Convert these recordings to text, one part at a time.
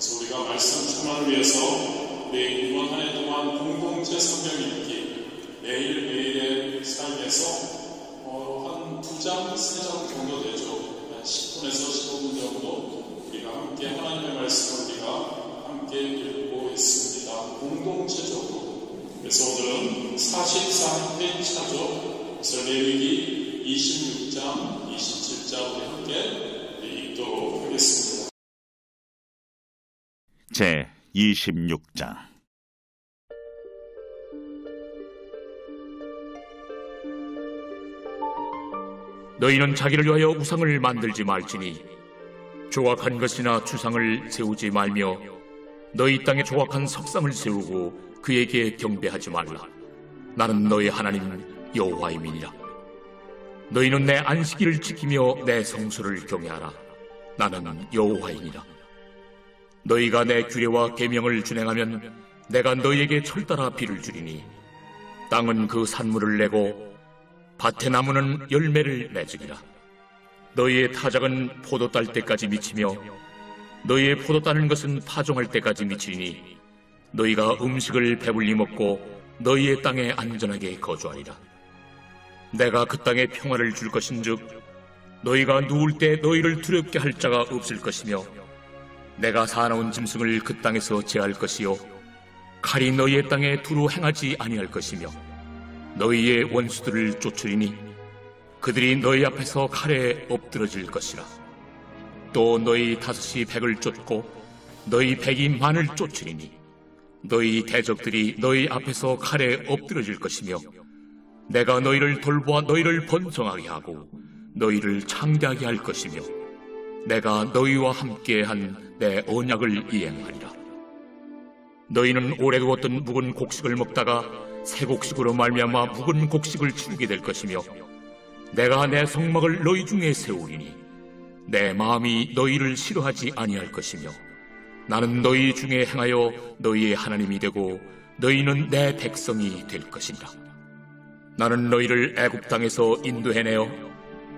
그래서 우리가 말씀 충만을 위해서 이번 한 해 동안 공동체 성경 읽기 매일매일의 삶에서 한 2장, 3장 정도 되죠. 한 10분에서 15분 정도 우리가 함께 하나님의 말씀을 우리가 함께 읽고 있습니다. 공동체적으로. 그래서 오늘은 43페이지죠. 그래서 레위기 26장, 27장 우리 함께 읽도록 하겠습니다. 제 26장. 너희는 자기를 위하여 우상을 만들지 말지니 조각한 것이나 주상을 세우지 말며 너희 땅에 조각한 석상을 세우고 그에게 경배하지 말라. 나는 너희 하나님 여호와임이니라. 너희는 내 안식일을 지키며 내 성수를 경외하라. 나는 여호와이니라. 너희가 내 규례와 계명을 준행하면 내가 너희에게 철따라 비를 주리니 땅은 그 산물을 내고 밭의 나무는 열매를 맺으리라. 너희의 타작은 포도 딸 때까지 미치며 너희의 포도 따는 것은 파종할 때까지 미치리니 너희가 음식을 배불리 먹고 너희의 땅에 안전하게 거주하리라. 내가 그 땅에 평화를 줄 것인즉 너희가 누울 때 너희를 두렵게 할 자가 없을 것이며 내가 사나운 짐승을 그 땅에서 제할 것이요 칼이 너희의 땅에 두루 행하지 아니할 것이며 너희의 원수들을 쫓으리니 그들이 너희 앞에서 칼에 엎드러질 것이라. 또 너희 다섯이 백을 쫓고 너희 백이 만을 쫓으리니 너희 대적들이 너희 앞에서 칼에 엎드러질 것이며 내가 너희를 돌보아 너희를 번성하게 하고 너희를 창대하게 할 것이며 내가 너희와 함께한 내 언약을 이행하리라. 너희는 오래 두었던 묵은 곡식을 먹다가 새 곡식으로 말미암아 묵은 곡식을 치우게 될 것이며 내가 내 성막을 너희 중에 세우리니 내 마음이 너희를 싫어하지 아니할 것이며 나는 너희 중에 행하여 너희의 하나님이 되고 너희는 내 백성이 될 것이니라. 나는 너희를 애굽 땅에서 인도해내어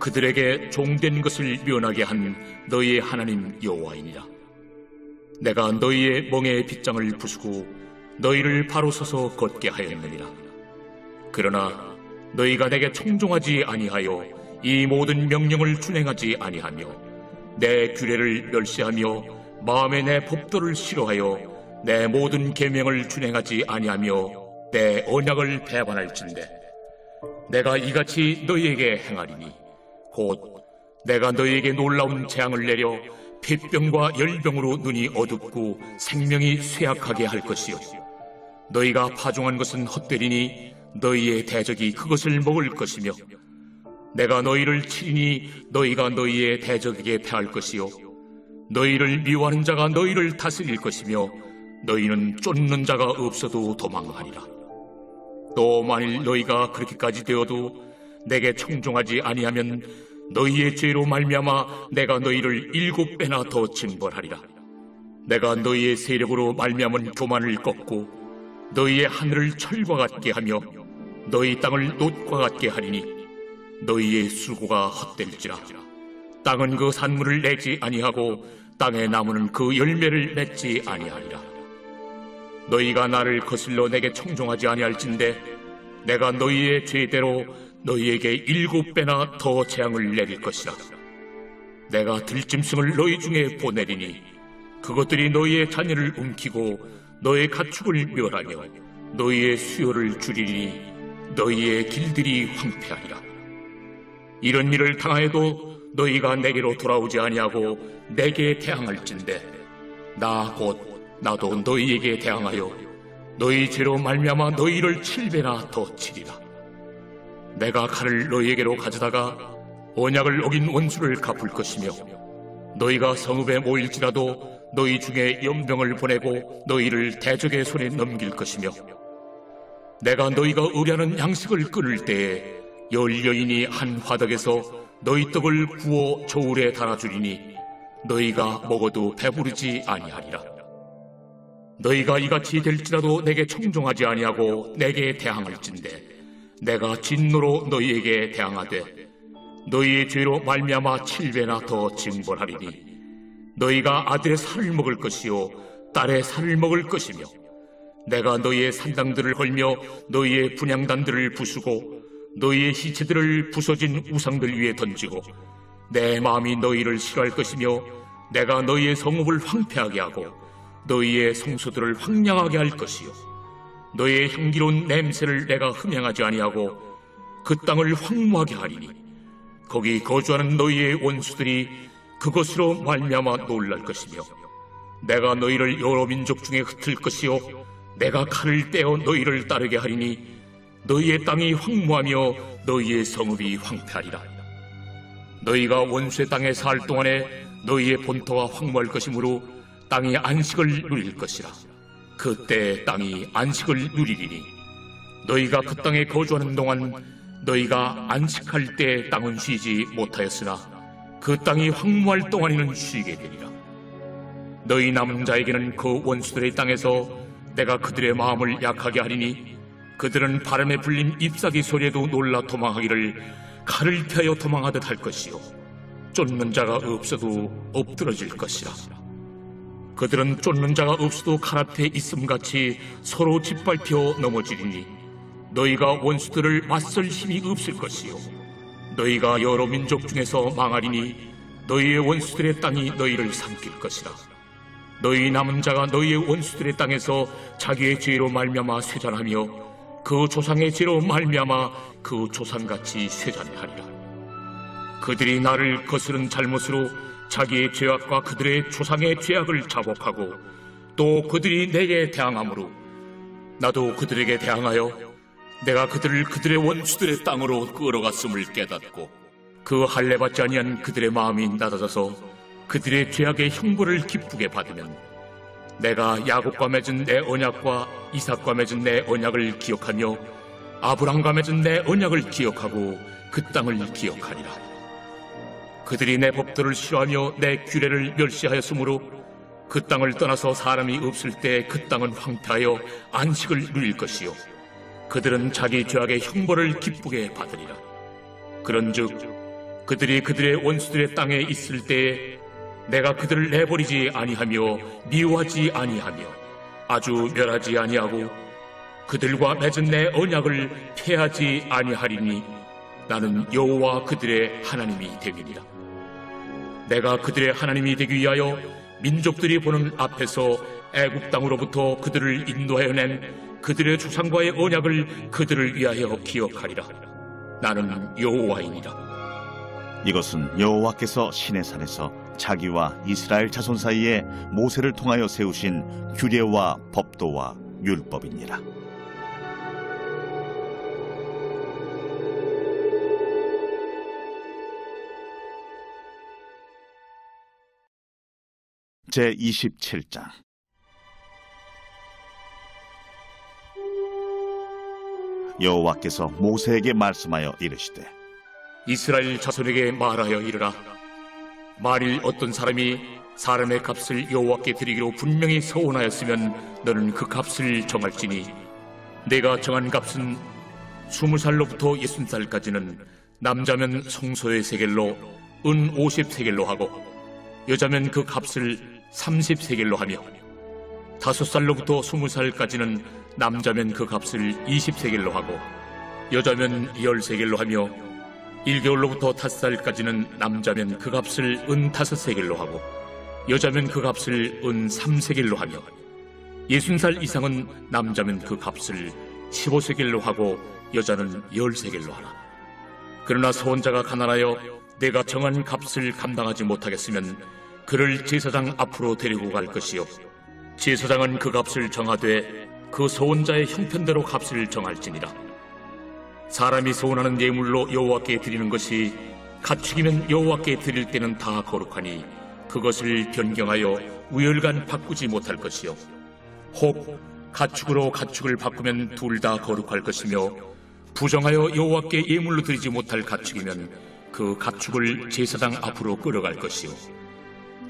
그들에게 종된 것을 면하게 한 너희의 하나님 여호와이니라. 내가 너희의 멍에의 빗장을 부수고 너희를 바로 서서 걷게 하였느니라. 그러나 너희가 내게 청종하지 아니하여 이 모든 명령을 준행하지 아니하며 내 규례를 멸시하며 마음에 내 법도를 싫어하여 내 모든 계명을 준행하지 아니하며 내 언약을 배반할진대 내가 이같이 너희에게 행하리니 곧 내가 너희에게 놀라운 재앙을 내려 폐병과 열병으로 눈이 어둡고 생명이 쇠약하게 할 것이요 너희가 파종한 것은 헛되리니 너희의 대적이 그것을 먹을 것이며 내가 너희를 치리니 너희가 너희의 대적에게 패할 것이요 너희를 미워하는 자가 너희를 다스릴 것이며 너희는 쫓는 자가 없어도 도망하리라. 또 만일 너희가 그렇게까지 되어도 내게 청종하지 아니하면 너희의 죄로 말미암아 내가 너희를 7배나 더 징벌하리라. 내가 너희의 세력으로 말미암은 교만을 꺾고 너희의 하늘을 철과 같게 하며 너희 땅을 놋과 같게 하리니 너희의 수고가 헛될지라. 땅은 그 산물을 내지 아니하고 땅의 나무는 그 열매를 맺지 아니하리라. 너희가 나를 거슬러 내게 청종하지 아니할진대 내가 너희의 죄대로 너희에게 7배나 더 재앙을 내릴 것이라. 내가 들짐승을 너희 중에 보내리니 그것들이 너희의 자녀를 움키고 너의 가축을 멸하며 너희의 수요를 줄이니 너희의 길들이 황폐하리라. 이런 일을 당하여도 너희가 내게로 돌아오지 아니하고 내게 대항할진대 나 곧 나도 너희에게 대항하여 너희 죄로 말미암아 너희를 7배나 더 치리라. 내가 칼을 너희에게로 가져다가 언약을 어긴 원수를 갚을 것이며 너희가 성읍에 모일지라도 너희 중에 연병을 보내고 너희를 대적의 손에 넘길 것이며 내가 너희가 의뢰하는 양식을 끊을 때에 열 여인이 한 화덕에서 너희 떡을 구워 저울에 달아주리니 너희가 먹어도 배부르지 아니하리라. 너희가 이같이 될지라도 내게 청종하지 아니하고 내게 대항할진대 내가 진노로 너희에게 대항하되 너희의 죄로 말미암아 7배나 더 징벌하리니 너희가 아들의 살을 먹을 것이요 딸의 살을 먹을 것이며 내가 너희의 산당들을 헐며 너희의 분향단들을 부수고 너희의 시체들을 부서진 우상들 위에 던지고 내 마음이 너희를 싫어할 것이며 내가 너희의 성읍을 황폐하게 하고 너희의 성소들을 황량하게 할 것이요 너희의 향기로운 냄새를 내가 흠향하지 아니하고 그 땅을 황무하게 하리니 거기 거주하는 너희의 원수들이 그것으로 말미암아 놀랄 것이며 내가 너희를 여러 민족 중에 흩을 것이요 내가 칼을 떼어 너희를 따르게 하리니 너희의 땅이 황무하며 너희의 성읍이 황폐하리라. 너희가 원수의 땅에 살 동안에 너희의 본토가 황무할 것이므로 땅이 안식을 누릴 것이라. 그때 땅이 안식을 누리리니 너희가 그 땅에 거주하는 동안 너희가 안식할 때 땅은 쉬지 못하였으나 그 땅이 황무할 동안에는 쉬게 되리라. 너희 남은 자에게는 그 원수들의 땅에서 내가 그들의 마음을 약하게 하리니 그들은 바람에 불린 잎사귀 소리에도 놀라 도망하기를 칼을 피하여 도망하듯 할 것이요 쫓는 자가 없어도 엎드러질 것이라. 그들은 쫓는 자가 없어도 칼 앞에 있음같이 서로 짓밟혀 넘어지리니 너희가 원수들을 맞설 힘이 없을 것이요 너희가 여러 민족 중에서 망하리니 너희의 원수들의 땅이 너희를 삼킬 것이라. 너희 남은 자가 너희의 원수들의 땅에서 자기의 죄로 말미암아 쇠잔하며 그 조상의 죄로 말미암아 그 조상같이 쇠잔하리라. 그들이 나를 거스른 잘못으로 자기의 죄악과 그들의 조상의 죄악을 자복하고 또 그들이 내게 대항함으로 나도 그들에게 대항하여 내가 그들을 그들의 원수들의 땅으로 끌어갔음을 깨닫고 그 할례받지 아니한 그들의 마음이 낮아져서 그들의 죄악의 형벌을 기쁘게 받으면 내가 야곱과 맺은 내 언약과 이삭과 맺은 내 언약을 기억하며 아브람과 맺은 내 언약을 기억하고 그 땅을 기억하리라. 그들이 내 법도를 싫어하며 내 규례를 멸시하였으므로 그 땅을 떠나서 사람이 없을 때 그 땅은 황폐하여 안식을 누릴 것이요 그들은 자기 죄악의 형벌을 기쁘게 받으리라. 그런즉 그들이 그들의 원수들의 땅에 있을 때에 내가 그들을 내버리지 아니하며 미워하지 아니하며 아주 멸하지 아니하고 그들과 맺은 내 언약을 폐하지 아니하리니 나는 여호와 그들의 하나님이 되리니라. 내가 그들의 하나님이 되기 위하여 민족들이 보는 앞에서 애굽 땅으로부터 그들을 인도하여 낸 그들의 조상과의 언약을 그들을 위하여 기억하리라. 나는 여호와이니라. 이것은 여호와께서 시내산에서 자기와 이스라엘 자손 사이에 모세를 통하여 세우신 규례와 법도와 율법이니라. 제27장. 여호와께서 모세에게 말씀하여 이르시되 이스라엘 자손에게 말하여 이르라. 만일 어떤 사람이 사람의 값을 여호와께 드리기로 분명히 서원하였으면 너는 그 값을 정할지니 내가 정한 값은 20살로부터 60살까지는 남자면 성소의 세겔로 은 50세겔로 하고 여자면 그 값을 30세겔로 하며 5살로부터 20살까지는 남자면 그 값을 20세겔로 하고 여자면 10세겔로 하며 1개월로부터 5살까지는 남자면 그 값을 은 5세겔로 하고 여자면 그 값을 은 3세겔로 하며 60살 이상은 남자면 그 값을 15세겔로 하고 여자는 10세겔로 하라. 그러나 서원자가 가난하여 내가 정한 값을 감당하지 못하겠으면 그를 제사장 앞으로 데리고 갈 것이요 제사장은 그 값을 정하되 그 서원자의 형편대로 값을 정할지니라. 사람이 서원하는 예물로 여호와께 드리는 것이 가축이면 여호와께 드릴 때는 다 거룩하니 그것을 변경하여 우열간 바꾸지 못할 것이요 혹 가축으로 가축을 바꾸면 둘 다 거룩할 것이며 부정하여 여호와께 예물로 드리지 못할 가축이면 그 가축을 제사장 앞으로 끌어갈 것이요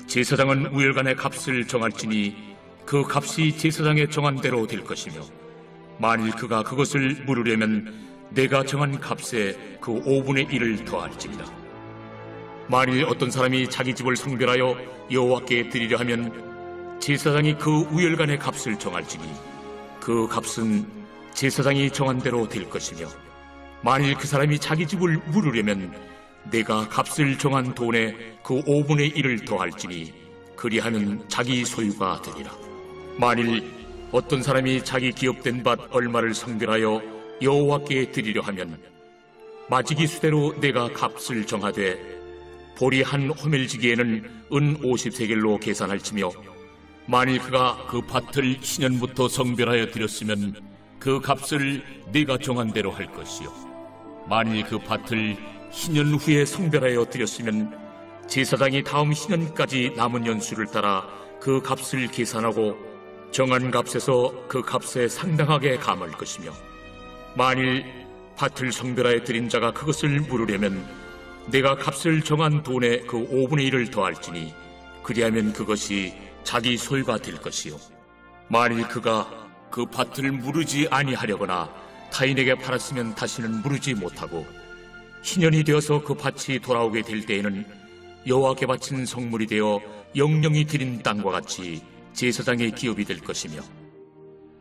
제사장은 우열간의 값을 정할지니 그 값이 제사장의 정한 대로 될 것이며 만일 그가 그것을 물으려면 내가 정한 값에 그 5분의 1을 더할지니라. 만일 어떤 사람이 자기 집을 성별하여 여호와께 드리려 하면 제사장이 그 우열간의 값을 정할지니 그 값은 제사장이 정한 대로 될 것이며, 만일 그 사람이 자기 집을 물으려면 내가 값을 정한 돈에 그 5분의 1을 더할지니 그리하는 자기 소유가 되리라. 만일 어떤 사람이 자기 기업된 밭 얼마를 성별하여 여호와께 드리려 하면 마지기 수대로 내가 값을 정하되 보리 한 호멜지기에는 은 50세겔로 계산할지며, 만일 그가 그 밭을 신년부터 성별하여 드렸으면 그 값을 네가 정한 대로 할 것이요, 만일 그 밭을 신년 후에 성별하여 드렸으면 제사장이 다음 신년까지 남은 연수를 따라 그 값을 계산하고 정한 값에서 그 값에 상당하게 감할 것이며, 만일 밭을 성별하여 드린 자가 그것을 물으려면 내가 값을 정한 돈에 그 5분의 1을 더할지니 그리하면 그것이 자기 소유가 될 것이요, 만일 그가 그 밭을 무르지 아니하려거나 타인에게 팔았으면 다시는 무르지 못하고 신년이 되어서 그 밭이 돌아오게 될 때에는 여호와께 바친 성물이 되어 영령이 드린 땅과 같이 제사장의 기업이 될 것이며,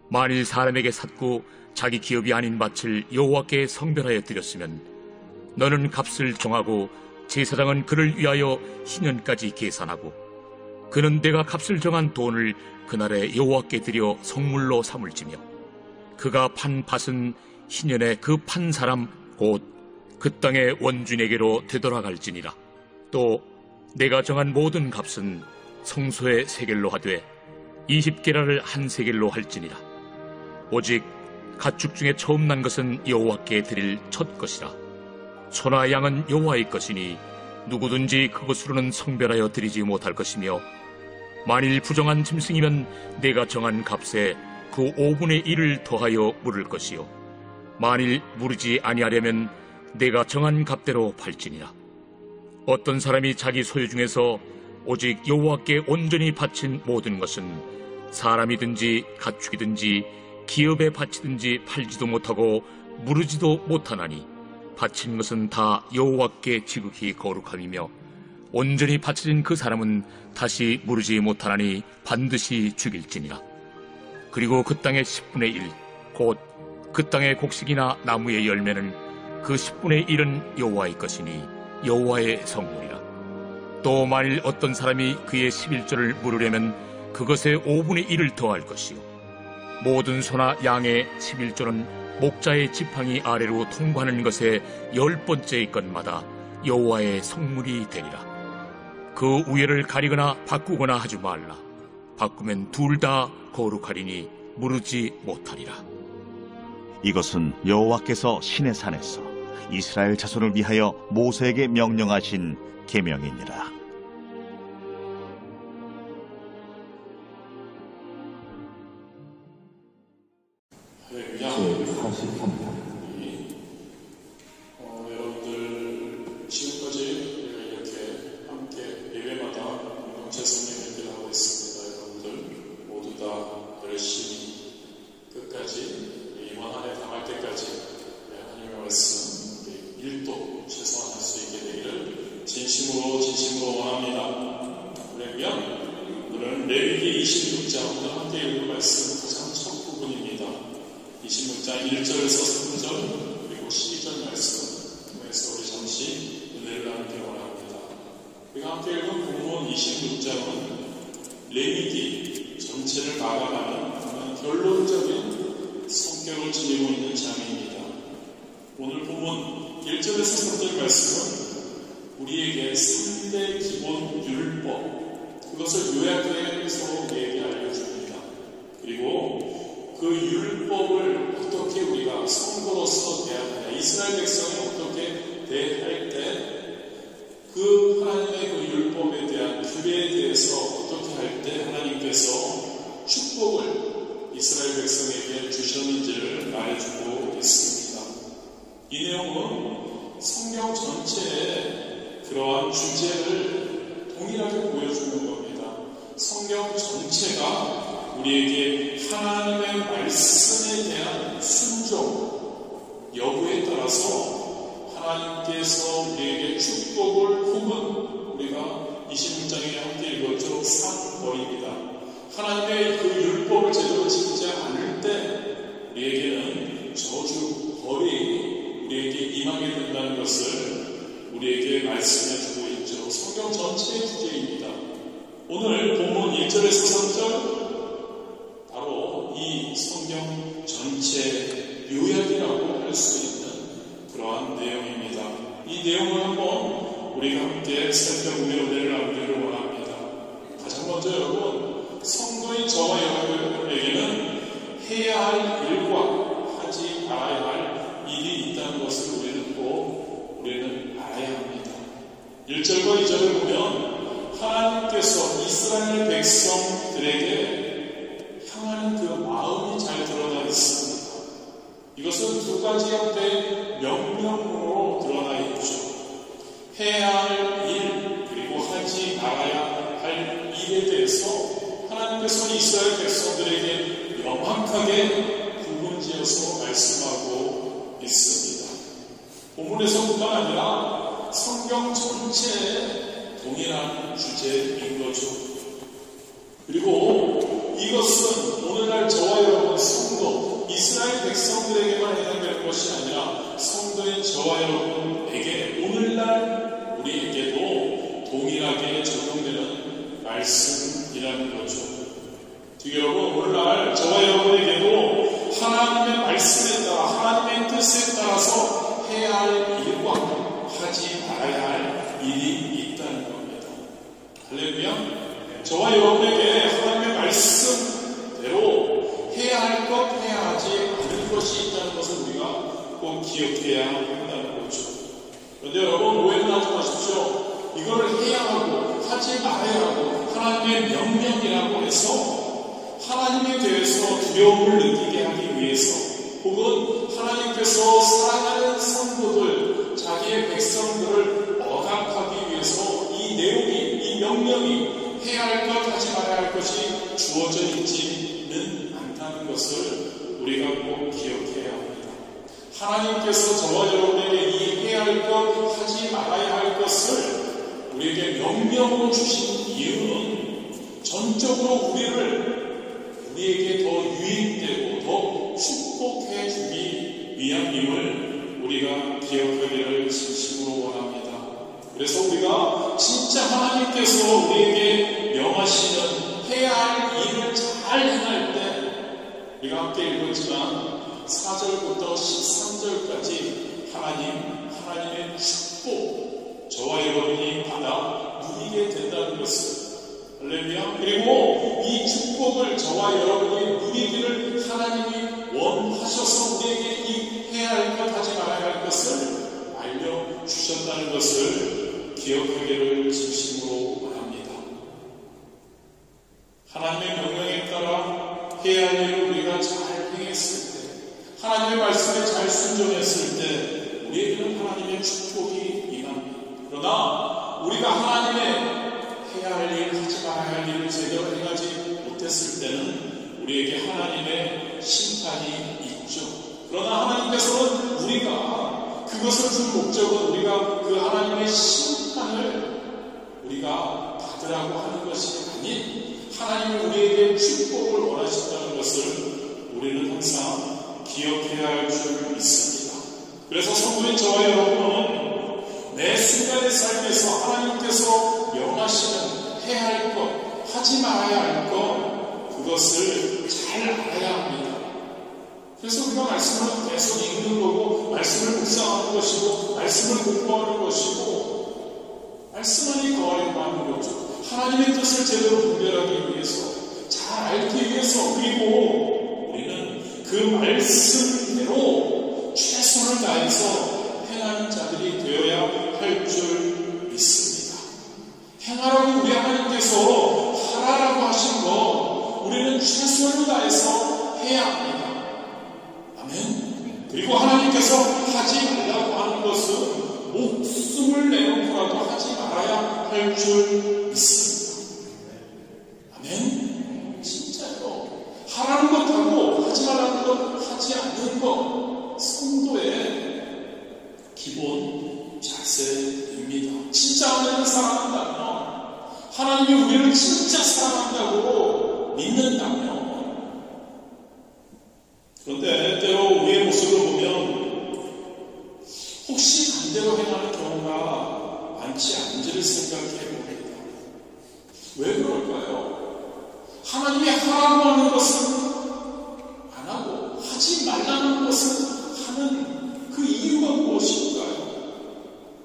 만일 사람에게 샀고 자기 기업이 아닌 밭을 여호와께 성별하여 드렸으면 너는 값을 정하고 제사장은 그를 위하여 신년까지 계산하고 그는 내가 값을 정한 돈을 그날에 여호와께 드려 성물로 삼을지며, 그가 판 밭은 신년에 그 판 사람 곧 그 땅의 원주인에게로 되돌아갈지니라. 또 내가 정한 모든 값은 성소의 세겔로 하되 20게라를 한 세겔로 할지니라. 오직 가축 중에 처음 난 것은 여호와께 드릴 첫 것이라. 소나 양은 여호와의 것이니 누구든지 그것으로는 성별하여 드리지 못할 것이며, 만일 부정한 짐승이면 내가 정한 값에 그 5분의 1을 더하여 물을 것이요, 만일 무르지 아니하려면 내가 정한 값대로 팔지니라. 어떤 사람이 자기 소유 중에서 오직 여호와께 온전히 바친 모든 것은 사람이든지 가축이든지 기업에 바치든지 팔지도 못하고 무르지도 못하나니 바친 것은 다 여호와께 지극히 거룩함이며, 온전히 바쳐진 그 사람은 다시 무르지 못하나니 반드시 죽일지니라. 그리고 그 땅의 10분의 1 곧 그 땅의 곡식이나 나무의 열매는 그 10분의 1은 여호와의 것이니 여호와의 성물이라. 또 만일 어떤 사람이 그의 11조를 물으려면 그것에 5분의 1을 더할 것이요, 모든 소나 양의 11조는 목자의 지팡이 아래로 통과하는 것의 10번째의 것마다 여호와의 성물이 되리라. 그 우열을 가리거나 바꾸거나 하지 말라. 바꾸면 둘 다 거룩하리니 무르지 못하리라. 이것은 여호와께서 시내산에서 이스라엘 자손을 위하여 모세에게 명령하신 계명이니라. 여러분들 지금까지 이렇게 함께 예배마다 공동체성령 예배를 하고 있습니다. 여러분들 모두 다 열심히 끝까지 이번 한 해 당할 때까지 하나님의 말씀 1도 최소화할 수 있게 되기를 진심으로 원합니다. 그러면 오늘은 레위기 26장부터 함께 읽은 말씀 가장 첫 부분입니다. 26장 1절에서 3절 그리고 12절 말씀 통해서 우리 잠시 은혜를 나누기 원합니다. 우리가 함께 읽은 본문 26장은 레위기 전체를 마감하는 결론적인 성격을 지니고 있는 장입니다. 오늘 본문 1절에서 3절 말씀은 우리에게 3대 기본 율법, 그것을 요약해서 우리에게 알려줍니다. 그리고 그 율법을 어떻게 우리가 성도로서 대하느냐, 이스라엘 백성이 어떻게 대할 때 그 하나님의 그 율법에 대한 규례에 대해서 어떻게 할 때 하나님께서 축복을 이스라엘 백성에게 주셨는지를 말해주고 있습니다. 이 내용은 성경 전체에 그러한 주제를 동일하게 보여주는 겁니다. 성경 전체가 우리에게 하나님의 말씀에 대한 순종 여부에 따라서 하나님께서 우리에게 축복을 혹은 우리가 26장에 함께 읽었죠. 상벌입니다. 하나님의 그 율법을 제대로 지키지 않을 때 우리에게는 저주, 벌이 우리에게 임하게 된다는 것을 우리에게 말씀해 주고 있죠. 성경 전체의 주제입니다. 오늘 본문 1절에서 3절 바로 이 성경 전체 요약이라고 할 수 있는 그러한 내용입니다. 이 내용을 한번 우리가 함께 살펴보며 은혜를 나누기를 원합니다. 가장 먼저 여러분, 성도인 저와 여러분에게는 해야 할 일과 하지 말아야 할 일이 있다는 것을 우리는 알아야 합니다. 1절과 2절을 보면 하나님께서 이스라엘 백성들에게 향하는 그 마음이 잘 드러나 있습니다. 이것은 두 가지 형태의 명령으로 드러나 있죠. 해야 할 일, 그리고 하지 말아야 할 일에 대해서 하나님께서 이스라엘 백성들에게 명확하게 구분지어서 말씀하고 있습니다. 본문에서뿐만 아니라 성경 전체에 동일한 주제인 거죠. 그리고 이것은 오늘날 저와 여러분 성도, 이스라엘 백성들에게만 해당되는 것이 아니라 성도인 저와 여러분에게 오늘날 우리에게도 동일하게 적용되는 말씀이라는 거죠. 지금 여러분, 오늘날 저와 여러분에게도 하나님의 말씀에 따라, 하나님의 뜻에 따라서 해야 할 일과 하지 말아야 할 일이 있다는 겁니다. 할렐루야. 저와 여러분에게 하나님의 말씀대로 해야 할 것, 해야 하지 않을 것이 있다는 것을 우리가 꼭 기억해야 한다는 거죠. 그런데 여러분, 오해는 하지 마십시오. 이거를 해야 하고 하지 말아야 하고 하나님의 명령이라고 해서 하나님에 대해서 두려움을 느끼게 하기 위해서, 혹은 하나님께서 사랑하는 성도들, 자기의 백성들을 억압하기 위해서 이 내용이, 이 명령이 해야 할 것, 하지 말아야 할 것이 주어져 있지는 않다는 것을 우리가 꼭 기억해야 합니다. 하나님께서 저와 여러분에게 이 해야 할 것, 하지 말아야 할 것을 우리에게 명령으로 주신 이유는 전적으로 우리에게 더 유익되고 더 축복해 주기 위함임을 우리가 기억하기를 진심으로 원합니다. 그래서 우리가 진짜 하나님께서 우리에게 명하시는 해야 할 일을 잘 행할 때, 우리가 함께 읽었지만 4절부터 13절까지 하나님의 축복, 저와 여러분이 받아 누리게 된다는 것을, 할렐루야. 그리고 이 축복을 저와 여러분이 누리기를 하나님이 원하셔서 우리에게 이 해야 할 것, 하지 말아야 할 것을 알려주셨다는 것을 기억하기를 진심으로 원합니다. 하나님의 명령에 따라 해야 할 일을 우리가 잘 행했을 때, 하나님의 말씀에 잘 순종했을 때 우리에게는 하나님의 축복이 임합니다. 그러나 우리가 하나님의 해야 할 일, 하지 말아야 할 일을 제대로 행하지 못했을 때는 우리에게 하나님의 심판이 있죠. 그러나 하나님께서는 우리가 그것을 준 목적은 우리가 그 하나님의 심판을 우리가 받으라고 하는 것이 아닌 하나님은 우리에게 축복을 원하신다는 것을 우리는 항상 기억해야 할 줄 믿습니다. 그래서 성도인 저와 여러분은 매 순간의 삶에서 하나님께서 명하시는 해야 할 것, 하지 말아야 할 것, 그것을 잘 알아야 합니다. 그래서 우리가 말씀을 계속 읽는 거고, 말씀을 묵상하는 것이고, 말씀을 공부하는 것이고, 말씀 안에 거하려고 하는 거죠. 하나님의 뜻을 제대로 분별하기 위해서, 잘 알기 위해서, 그리고 우리는 그 말씀대로 최선을 다해서 행하는 자들이 되어야 할 줄 믿습니다. 행하라고 우리 하나님께서 하라라고 하신 거 우리는 최선을 다해서 해야 합니다. 아멘. 그리고 하나님께서 하지 말라고 하는 것은 목숨을 내놓고라도 하지 말아야 할 줄 믿습니다. 아멘. 진짜요. 하라는 것하고 하지 말라는 것, 하지 않는 것, 성도의 기본 자세입니다. 진짜 하나님을 사랑한다면, 하나님이 우리를 진짜 사랑한다고 믿는다면, 그런데 때로 우리의 모습을 보면 혹시 반대로 행하는 경우가 많지 않은지를 생각해 봅니다. 왜 그럴까요? 하나님이 하라고 하는 것은 안 하고 하지 말라는 것은 하는 그 이유가 무엇일까요?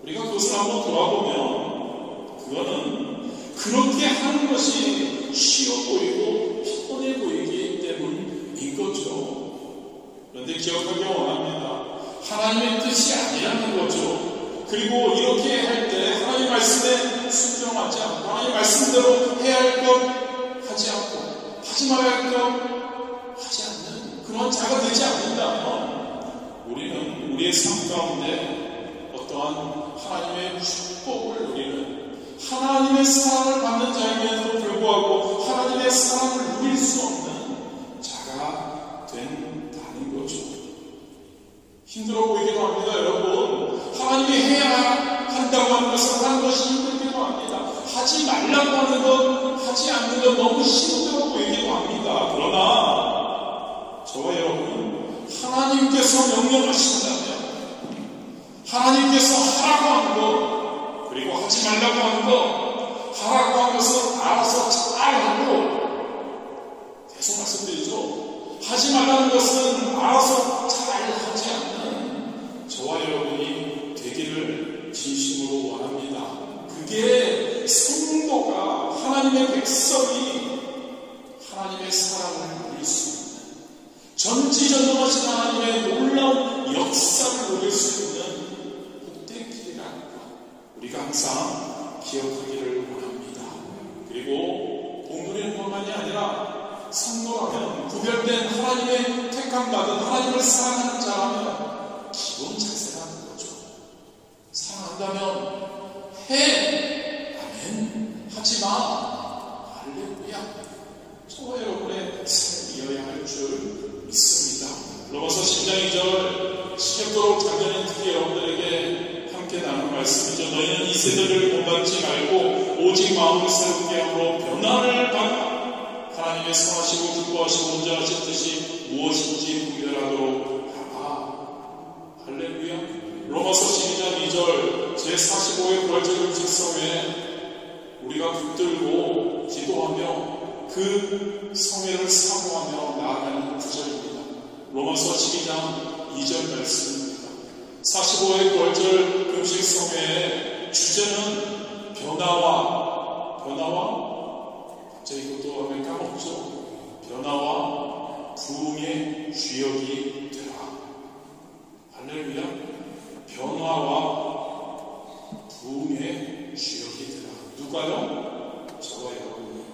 우리가 그것을 한번 돌아보면 그거는 그렇게 하는 것이 쉬워 보이고 편해 보이기 때문인 거죠. 그런데 기억하기 원합니다. 하나님의 뜻이 아니라는 거죠. 그리고 이렇게 할 때 하나님의 말씀에 순종하지 않고 하나님의 말씀대로 해야 할 것 하지 않고 하지 말아야 할 것 하지 않는 그런 자가 되지 않는다면 우리는 우리의 삶 가운데 어떠한 하나님의 축복을 누리는 하나님의 사랑을 받는 자임에도 불구하고 하나님의 사랑을 누릴 수 없는 자가 된다는 거죠. 힘들어 보이기도 합니다. 여러분, 하나님이 해야 한다고 하는 것을 하는 것이 힘들기도 합니다. 하지 말라고 하는 것, 하지 않는 것 너무 힘들어 보이기도 합니다. 그러나 저와 여러분은 하나님께서 명령하신다면 하나님께서 하라고 하는 것, 그리고 하지 말라고 하는 것, 하라고 하는 것을 알아서 잘하고, 계속 말씀드리죠. 하지 말라는 것은 알아서 잘하지 않는 저와 여러분이 되기를 진심으로 원합니다. 그게 성도가, 하나님의 백성이 하나님의 사랑을 누릴 수 있는, 전지전능하신 하나님의 놀라운 역사를 누릴 수 있는 복된 길이라는 것, 우리가 항상 기억하기를 원합니다. 그리고 복 누리는 것만이 아니라 성도라면, 구별된 하나님의 택함받은 하나님을 사랑하는 자라면 기본 자세라는 거죠. 사랑한다면 해, 아멘, 하지 마, 할렐루야. 저와 여러분의 삶이어야 할 줄 믿습니다. 로마서 10장 2절, 시켰도록 잠자는 특히 여러분들에게 함께 나눈 말씀이죠. 너희는 이 세대를 본받지 말고 오직 마음을 새롭게 함으로 변화를 받아 하나님의 선하시고 기뻐하시고 온전하신 뜻이 무엇인지 분별하도록 하라. 할렐루야. 로마서 12장 2절 제45회 부활절 금식 성회에 우리가 붙들고 기도하며 그 성회를 사모하며 나아가는 구절입니다. 로마서 12장 2절 말씀입니다. 45회 부활절 금식 성회의 주제는 변화와 갑자기 이것도 하면 까먹죠. 변화와 부흥의 주역이 되라. 할렐루야. 변화와 부흥의 주역이 되라. 누가요? 저와 여러분이요.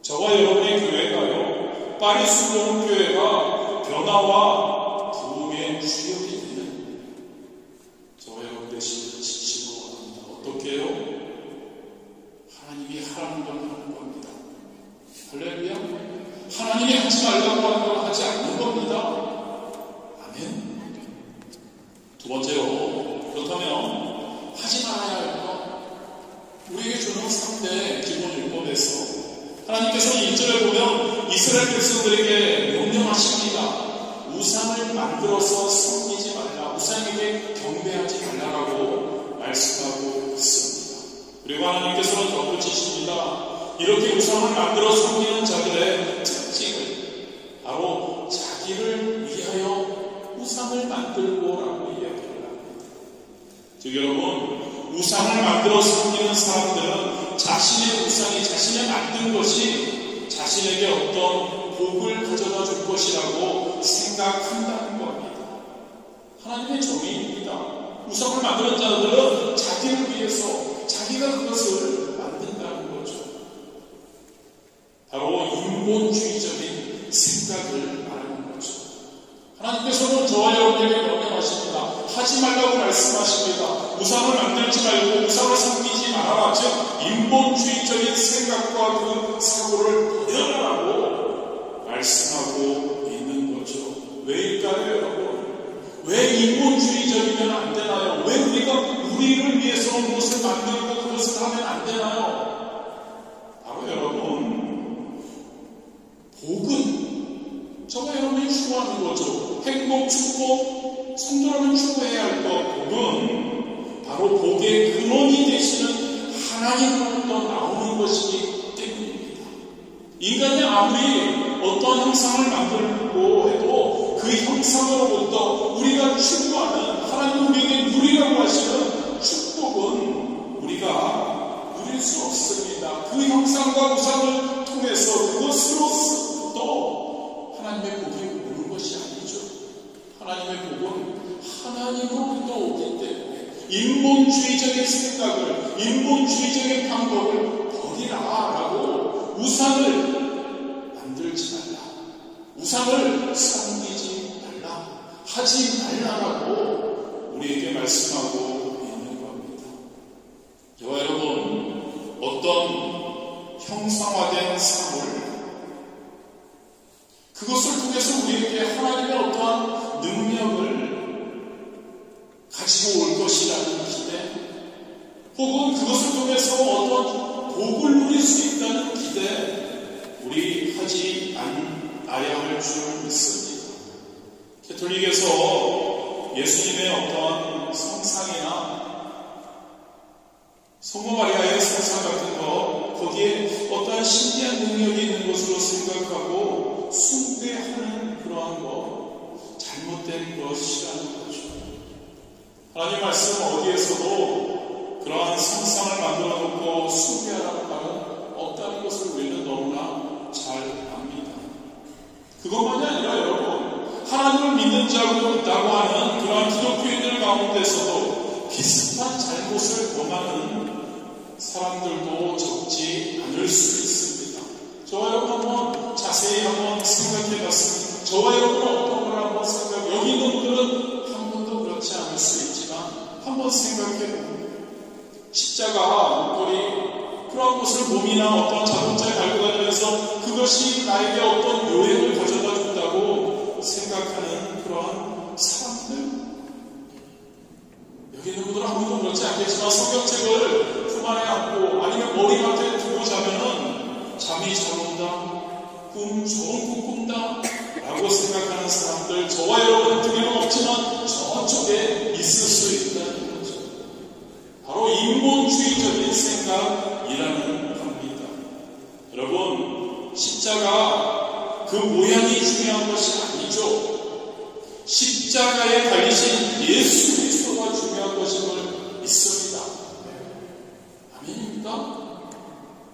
저와 여러분의 교회가요, 파리 순종 교회가 변화와 부흥의 주역이 되는 저와 여러분 되시기를 진심으로 원합니다. 어떻게 해요? 하나님이 하라는 걸 하는 겁니다. 할렐루야. 하나님이 하지 말라고 하는 걸 하지 않는 겁니다. 아멘. 두 번째로, 그렇다면 하지 말아야 할 것, 우리에게 주는 3대 기본 율법에서 하나님께서 1절에 보면 이스라엘 백성들에게 명령하십니다. 우상을 만들어서 섬기지 말라, 우상에게 경배하지 말라라고 말씀하고 있습니다. 그리고 하나님께서는 덧붙이십니다. 이렇게 우상을 만들어 섬기는 자들의 특징을 바로 자기를 위하여 우상을 만들고라고 이야기를 합니다. 즉 여러분, 우상을 만들어 섬기는 사람들은 자신의 우상이, 자신이 만든 것이 자신에게 어떤 복을 가져다 줄 것이라고 생각한다는 겁니다. 하나님의 정의입니다. 우상을 만드는 자들은 자기를 위해서 자기가 그것을 만든다는 거죠. 바로 인본주의적인 생각을 말하는 거죠. 하나님께서는 저와 여러분에게 명령하십니다. 하지 말라고 말씀하십니다. 우상을 만들지 말고 우상을 섬기지 말아라. 즉 인본주의적인 생각과 그 사고를 버려라라고 말씀하고 있는 거죠. 왜일까요, 여러분? 왜 인본주의적이면 안 되나요? 왜 복은 저와 여러분이 추구하는 거죠. 행복, 축복, 성도라면 추구해야 할 것, 복은 바로 복의 근원이 되시는 하나님으로부터 나오는 것이기 때문입니다. 인간이 아무리 어떠한 형상을 만들고 해도 그 형상으로부터 우리가 추구하는 하나님 우리에게 누리라고 하시는 축복은 우리가 누릴 수 없습니다. 그 형상과 우상을 통해서 그것으로부터 하나님의 복이 오는 것이 아니죠. 하나님의 복은 하나님으로부터 오기 때문에 인본주의적인 생각을, 인본주의적인 방법을 버리라라고 우상을 만들지 말라, 우상을 섬기지 말라, 하지 말라라고 우리에게 말씀하고 있는 겁니다. 저와 여러분, 어떤 형상화된 삶을, 그것을 통해서 우리에게 하나님의 어떠한 능력을 가지고 올 것이라는 기대, 혹은 그것을 통해서 어떤 복을 누릴 수 있다는 기대, 우리 하지 않아야 할 줄 믿습니다. 캐톨릭에서 예수님의 어떤 성상이나 성모 마리아의 성상 같은 것, 거기에 어떠한 신비한 능력이 있는 것으로 생각하고 숭배하는 그러한 것, 잘못된 것이라는 거죠. 하나님 말씀 어디에서도 그러한 성상을 만들어 놓고 숭배하라는 말은 없다는 것을 우리는 너무나 잘 압니다. 그것만이 아니라 여러분, 하나님을 믿는 자고 있다고 하는 그러한 기독교인들 가운데서도 비슷한 잘못을 범하는 사람들도 적지 않을 수 있습니다. 저와 여러분 한번 자세히 한번 생각해 봤습니다. 저와 여러분은 어떤 걸 한번 여기 있는 분들은 한 번도 그렇지 않을 수 있지만 한번 생각해 봅니다. 십자가, 목걸이, 그러한 것을 몸이나 어떤 자동차에 달고 다니면서 그것이 나에게 어떤 요행을 가져다 준다고 생각하는 그러한 사람들, 여기 있는 분들은 아무도 그렇지 않겠지만 성경책을 품 안에 안고 아니면 머리 곁에 두고 자면은 잠이 잘 온다, 좋은 꿈 꾼다 라고 생각하는 사람들, 저와 여러분은 등에는 없지만 저쪽에 있을 수 있다는 거죠. 바로 인본주의적인 생각이라는 겁니다. 여러분, 십자가 그 모양이 중요한 것이 아니죠. 십자가에 달리신 예수 그리스도가 중요한 것임을 믿습니다. 아멘입니까?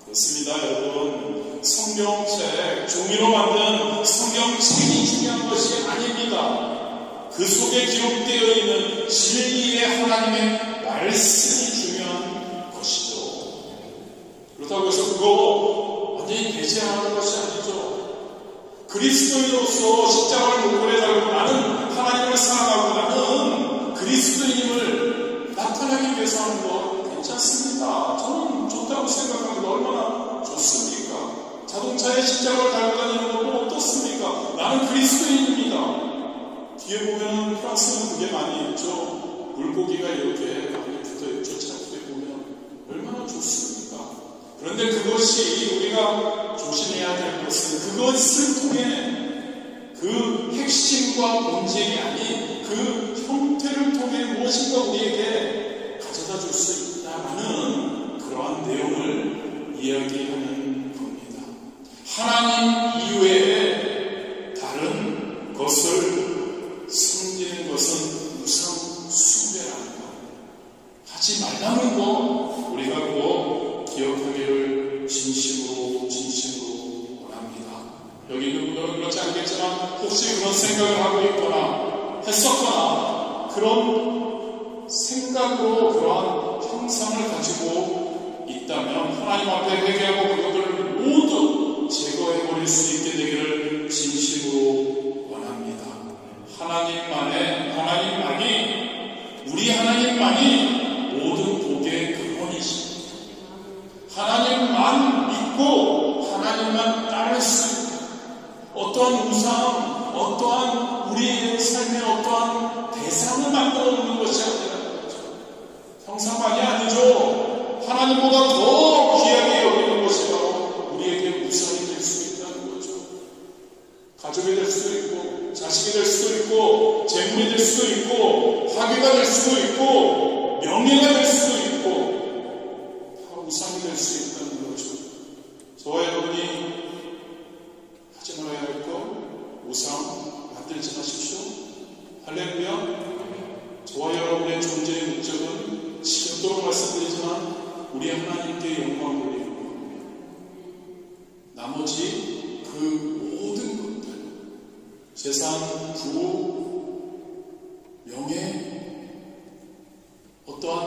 그렇습니다, 여러분. 성경책, 종이로 만든 성경책이 중요한 것이 아닙니다. 그 속에 기록되어 있는 진리의 하나님의 말씀이 중요한 것이죠. 그렇다고 해서 그거 완전히 배제하는 것이 아니죠. 그리스도인으로서 십자가를 목걸이에 달고 나는 하나님을 사랑하고 나는 그리스도인임을 나타나기 위해서 하는 거 괜찮습니다. 저는 좋다고 생각합니다. 얼마나 좋습니까? 자동차에 십자가를 달고 다니는 것도 어떻습니까? 나는 그리스도인입니다. 뒤에 보면 프랑스는 그게 많이 있죠. 물고기가 이렇게 많이 붙어있죠. 차트에 보면 얼마나 좋습니까? 그런데 그것이 우리가 조심해야 될 것은 그것을 통해 그 핵심과 본질이 아닌 그 형태를 통해 무엇인가 우리에게 가져다 줄 수 있다는 그러한 내용을 이야기하는 겁니다. 하나님 이외에 다른 것을 섬기는 것은 우상 숭배라는 것, 하지 말라는 것, 우리가 꼭 기억하기를 진심으로 원합니다. 여기 있는 분들은 그렇지 않겠지만 혹시 그런 생각을 하고 있거나 했었거나 그런 생각으로 그러한 형상을 가지고 있다면 하나님 앞에 회개하고 그것들을 모두 제거해버릴 수 있게 되기를 진심으로 원합니다. 우리 하나님만이 모든 복의 근원이십니다. 하나님만 믿고 하나님만 따를 수 있는 어떠한 우상, 어떠한 우리의 삶의 어떠한 대상을 만들어 놓는 것이 아니라는 거죠. 형상만이 아니죠. 하나님보다 더 귀하게 여기는 것이 바로 우리에게 우상이 될 수 있다는 거죠. 가족이 될 수도 있고, 자식이 될 수도 있고, 재물이 될 수도 있고, 학위가 될 수도 있고, 명예가 될 수도 있고, 다 우상이 될 수 있다는 거죠. 저와 여러분이 하지 말아야 할 것, 우상 만들지 마십시오. 할렐루야. 저와 여러분의 존재의 목적은 지금도 말씀드리지만 우리 하나님께 영광을 돌리는 겁니다. 나머지 그 모든 것들, 재산, 부호, 명예, 어떠한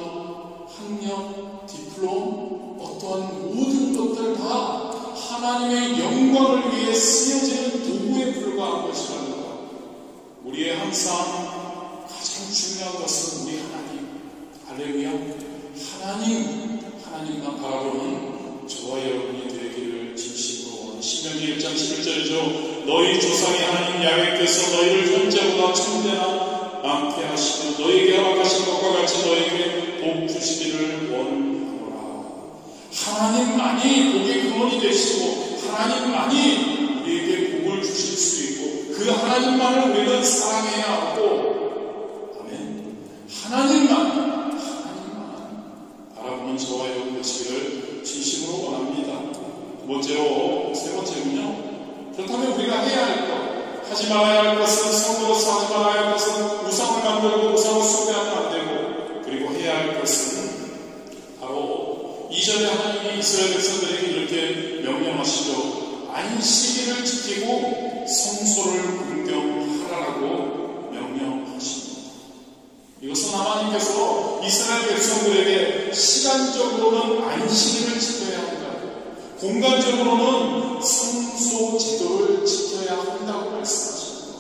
학력, 디플롬, 어떠한 모든 것들 다 하나님의 영광을 위해 쓰여지는 도구에 불과한 것이라는 것. 우리의 항상 가장 중요한 것은 우리 하나님, 할렐루야. 하나님만 바라보는 저와 여러분이 되기를 진심으로 원합니다. 신명기 1장 11절이죠. 너희 조상의 하나님 야훼께서 너희를 현재보다 천대나 많게 하시며 너희에게 허락하신 것과 같이 너희에게 복 주시기를 원하노라. 하나님만이 복의 근원이 되시고 하나님만이 우리에게 복을 주실 수 있고 그 하나님만을 우리는 사랑해야 하고, 아멘. 하나님만 바라보는 저와 여러분 되시기를 진심으로 원합니다. 세 번째는요. 그렇다면 우리가 해야 할 것, 하지 말아야 할 것은 성으로서 하지 말아야 할 것은 우상을 만들고 우상을 숭배하면 안 되고, 그리고 해야 할 것은 바로 이전에 하나님이 이스라엘 백성들에게 이렇게 명령하시죠. 안식일을 지키고 성소를 공경하라고 명령하십니다. 이것은 하나님께서 이스라엘 백성들에게 시간적으로는 안식일을 지켜야 한다, 공간적으로는 성소 제도를 지켜야 한다고 말씀하십니다.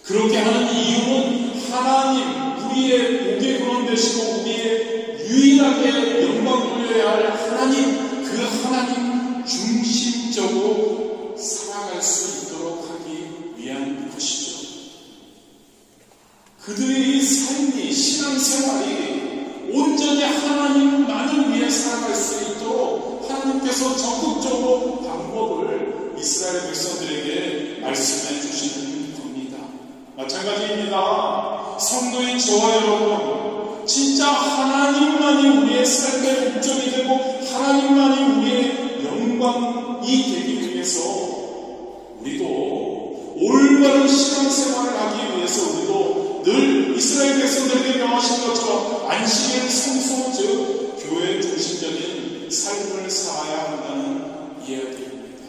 그렇게 하는 이유는 하나님, 우리의 복의 근원 되시고 우리의 유일하게 영광 돌려야 할 하나님, 그 하나님 중심적으로 살아갈 수 있도록 하기 위한 것이죠. 그들의 삶이, 신앙생활이 온전히 하나님만을 위해 살아갈 수 있도록 하나님께서 적극적으로 방법을 이스라엘 백성들에게 말씀해 주시는 겁니다. 마찬가지입니다. 성도인 저와 여러분, 진짜 하나님만이 우리의 삶의 목적이 되고 하나님만이 우리의 영광이 되기 위해서 우리도 올바른 신앙생활을 하기 위해서 우리도 늘 이스라엘 백성들에게 명하신 것처럼 안식일 성소, 즉 교회 중심적인 삶을 살아야 한다는 이야기입니다.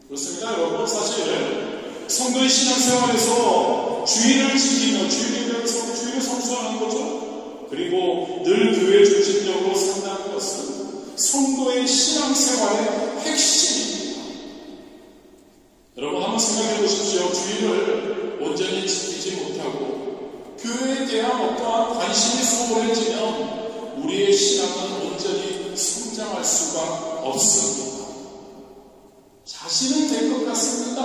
그렇습니다. 여러분, 사실 성도의 신앙생활에서 주일을 지키며 주일을 성수하는 거죠. 그리고 늘 교회 중심적으로 산다는 것은 성도의 신앙생활의 핵심입니다. 여러분, 한번 생각해 보십시오. 주일을 온전히 지키지 못하고 교회에 대한 어떠한 관심이 소홀해지면 우리의 신앙은 온전히 성장할 수가 없습니다. 자신은 될 것 같습니다.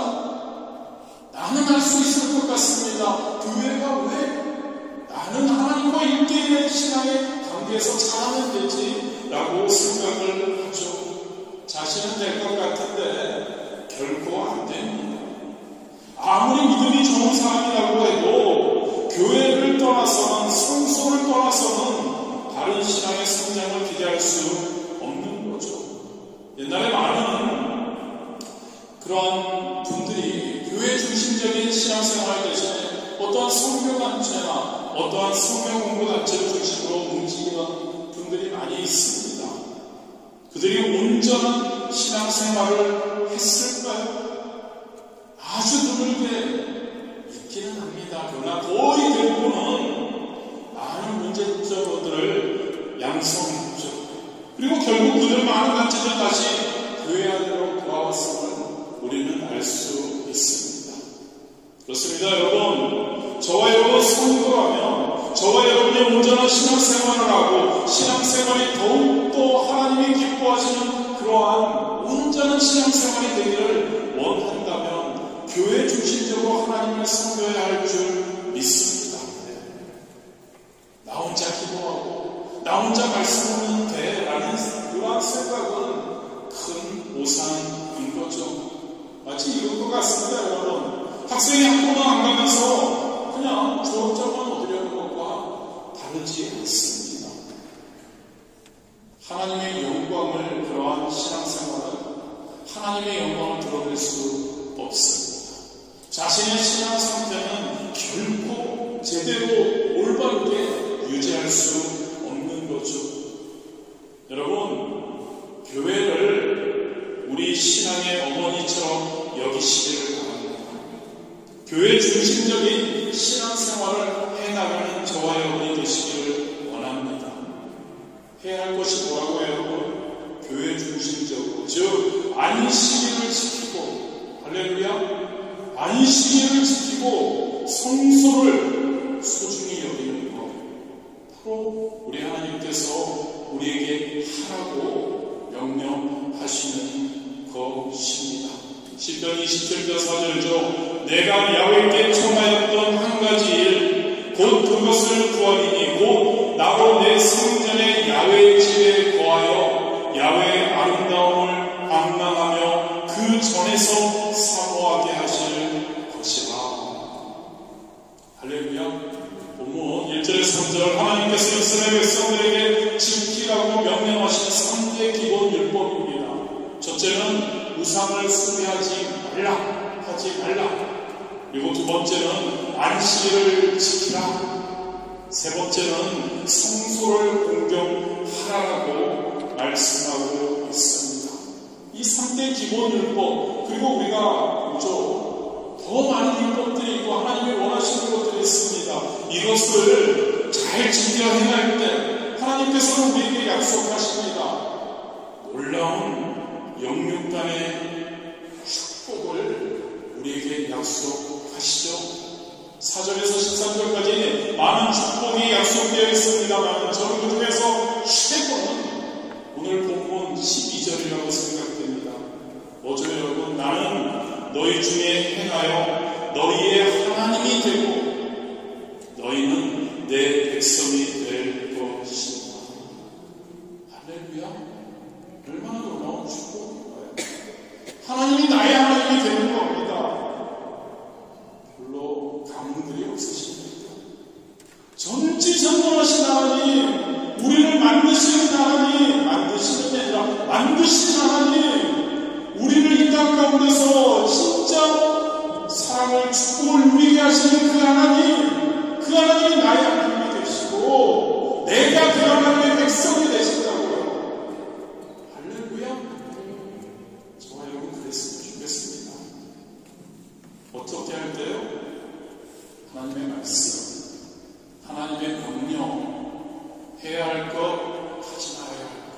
나는 할 수 있을 것 같습니다. 교회가 왜 나는 하나님과 일대일의 신앙의 관계에서 잘하면 되지 라고 생각을 하죠. 자신은 될 것 같은데 결코 안 됩니다. 아무리 믿음이 좋은 사람이라고 해도 교회를 떠나서는, 성소를 떠나서는 다른 신앙의 성장을 기대할 수 없는 거죠. 옛날에 많은 그런 분들이 교회 중심적인 신앙생활 대신에 어떠한 선교단체나 어떠한 성경공부단체를 중심으로 움직이는 분들이 많이 있습니다. 그들이 온전한 신앙생활을 했을까요? 아주 드물게 있기는 합니다. 그러나 거의 대부분은 많은 문제점들을 양성했죠. 그리고 결국 그들 많은 단체들 다시 교회 안으로 돌아왔음을 우리는 알 수 있습니다. 그렇습니다. 여러분, 저와 여러분 성도라면 저와 여러분이 온전한 신앙생활을 하고 신앙생활이 더욱더 하나님이 기뻐하시는 그러한 온전한 신앙생활이 되기를 원한다면 교회 중심적으로 하나님을 섬겨야 할 줄 믿습니다. 나 혼자 기도하고 나 혼자 말씀하면 돼 라는 그러한 생각은 큰 오산인 거죠. 마치 이런 것 같습니다, 여러분. 학생이 학교만 안 가면서 그냥 졸업장만 얻으려는 것과 다르지 않습니다. 하나님의 영광을 그러한 신앙생활은 하나님의 영광을 드러낼 수 없습니다. 자신의 신앙 상태는 결코 제대로 올바르게 유지할 수 없는 거죠. 여러분, 교회를 우리 신앙의 어머니처럼 여기시기를 바랍니다. 교회 중심적인 신앙생활을 해나가는 저와 여러분이 되시기를 원합니다. 해야 할 것이 뭐라고 해요, 여러분? 교회 중심적으로, 즉 안식일을 지키고, 할렐루야, 안식일을 지키고 성소를 소중히 여기는 것, 바로 우리 하나님께서 우리에게 하라고 명령하시는 것입니다. 시편 27편 4절이죠. 내가 야훼께 청하였던 한 가지 일, 곧 그것을 구하리니 곧 나로 내 생전에 야훼의 집에 거하여 야훼의 아름다움을 방랑하며 그 전에서 사모하게 하실 것이라. 할렐루야. 본문 1절에서 3절, 하나님께서 이스라엘 백성들에게 지키라고 명령하신 3대 기본 율법입니다. 첫째는 우상을 숭배하지 말라. 그리고 두 번째는 안식일을 지키라. 세 번째는 성소를 공경하라고 말씀하고 있습니다. 이 3대 기본 율법, 그리고 우리가 더 많은 율법들이 있고 하나님이 원하시는 것들이 있습니다. 이것을 잘 지켜 행할 때 하나님께서는 우리에게 약속하십니다. 놀라운 영육간의 축복을 우리에게 약속하시죠. 4절에서 13절까지 많은 축복이 약속되어 있습니다만 저는 그 중에서 최고는 오늘 본문 12절이라고 생각됩니다. 뭐죠, 여러분? 나는 너희 중에 행하여 너희의 하나님이 되고 너희는 내 백성이 될 것이다. 할렐루야. 얼마나 놀라운 축복인가요? 하나님이 나의 하나님이 되는 겁니다. 별로 감흥들이 없으십니까? 전지전능하신 하나님, 우리를 만드신 하나님, 만드시는 게 아니라 만드신 하나님, 우리를 이 땅 가운데서 진짜 사랑을, 축복을 누리게 하시는 그 하나님이 나의 하나님이 되시고 내가 그 하나님의 백성이 되신다고요. 할렐루야. 저와 여러분 그랬으면 좋겠습니다. 어떻게 할 때요? 하나님의 말씀, 하나님의 명령, 해야 할 것, 하지 말아야 할 것,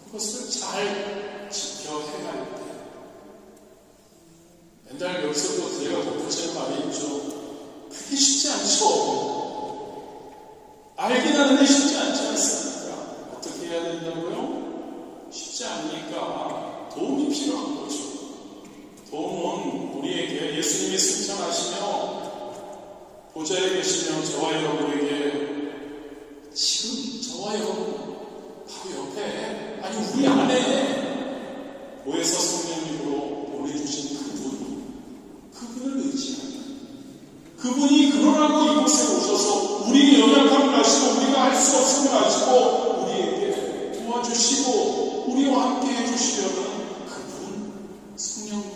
그것을 잘 지켜 행할 때. 맨날 여기서도 제가 덧붙이는 말이 있죠. 그게 쉽지 않죠. 알긴 하는데 쉽지 않지 않습니까? 어떻게 해야 된다고요? 쉽지 않으니까 도움이 필요한 거죠. 도움은 우리에게 예수님이 승천하시며 보좌에 계시며 저와 여러분에게 지금 저와 여러분 바로 옆에, 아니 우리 안에 보혜사 성령님으로 보내주신 그분을 의지합니다. 그분이 그러라고 이곳에 오셔서 우리의 연약함을 아시고 우리가 할 수 없음을 아시고 우리에게 도와주시고 우리와 함께 해주시려는 그분, 성령님,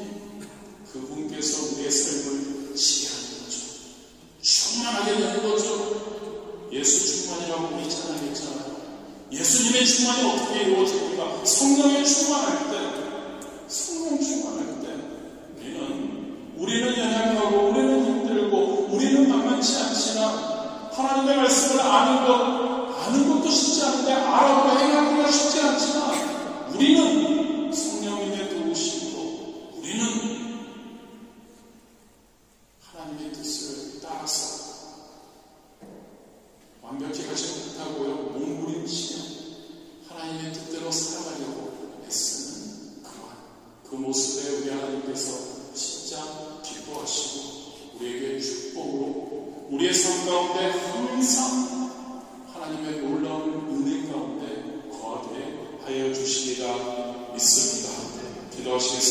그분께서 우리의 삶을 지배하는 거죠. 충만하게 되는 거죠. 예수 충만이라고 우리 찬양했잖아요. 예수님의 충만이 어떻게 이루어집니까? 성령의 충만할 때, 성령 충만할 때 우리는 연약하고 우리는 힘들고 우리는 만만치 않지만 하나님의 말씀을 아는 것도 쉽지 않은데 알아보고 행하기가 쉽지 않지만 우리는 성령님의 도우심으로 우리는 하나님의 뜻을 따라서 완벽히 가지 못하고요 몸부림치며 하나님의 뜻대로 살아가려고 애쓰는 그 모습에 우리 하나님께서 진짜 기뻐하시고 우리에게 축복으로 우리의 삶 가운데 항상 하나님의 놀라운 은혜 가운데 거하게 하여 주시리라 믿습니다. 기도하시겠습니다.